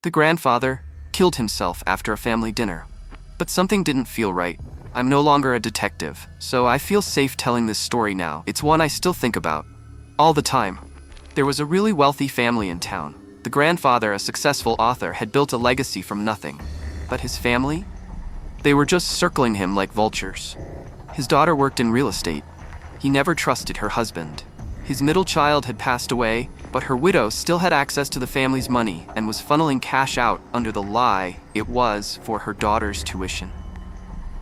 The grandfather killed himself after a family dinner. But something didn't feel right. I'm no longer a detective, so I feel safe telling this story now. It's one I still think about all the time. There was a really wealthy family in town. The grandfather, a successful author, had built a legacy from nothing. But his family? They were just circling him like vultures. His daughter worked in real estate. He never trusted her husband. His middle child had passed away, but her widow still had access to the family's money and was funneling cash out under the lie it was for her daughter's tuition.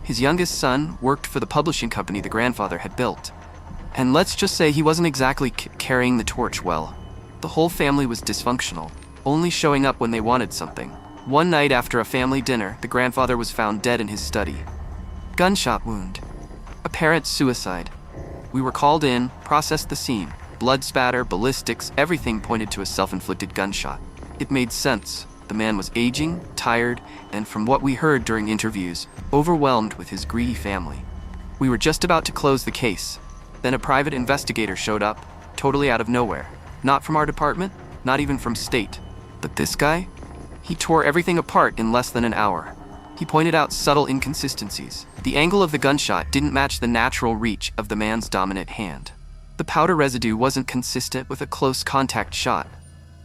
His youngest son worked for the publishing company the grandfather had built. And let's just say he wasn't exactly carrying the torch well. The whole family was dysfunctional, only showing up when they wanted something. One night after a family dinner, the grandfather was found dead in his study. Gunshot wound. Apparent suicide. We were called in, processed the scene. Blood spatter, ballistics, everything pointed to a self-inflicted gunshot. It made sense. The man was aging, tired, and from what we heard during interviews, overwhelmed with his greedy family. We were just about to close the case. Then a private investigator showed up, totally out of nowhere. Not from our department, not even from state. But this guy? He tore everything apart in less than an hour. He pointed out subtle inconsistencies. The angle of the gunshot didn't match the natural reach of the man's dominant hand. The powder residue wasn't consistent with a close contact shot.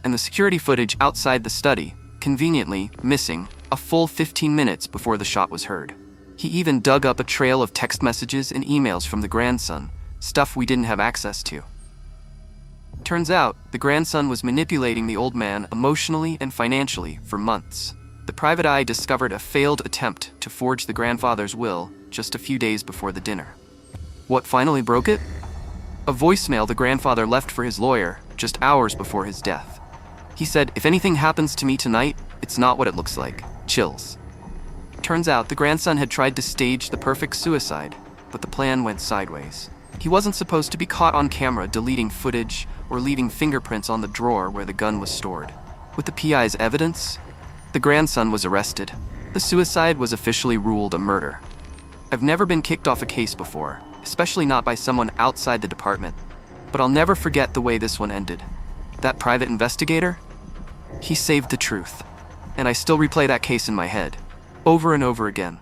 And the security footage outside the study, conveniently missing a full 15 minutes before the shot was heard. He even dug up a trail of text messages and emails from the grandson, stuff we didn't have access to. Turns out, the grandson was manipulating the old man emotionally and financially for months. The private eye discovered a failed attempt to forge the grandfather's will just a few days before the dinner. What finally broke it? A voicemail the grandfather left for his lawyer just hours before his death. He said, "If anything happens to me tonight, it's not what it looks like. Chills." Turns out the grandson had tried to stage the perfect suicide, but the plan went sideways. He wasn't supposed to be caught on camera deleting footage or leaving fingerprints on the drawer where the gun was stored. With the PI's evidence, the grandson was arrested. The suicide was officially ruled a murder. I've never been kicked off a case before, especially not by someone outside the department. But I'll never forget the way this one ended. That private investigator? He saved the truth. And I still replay that case in my head, over and over again.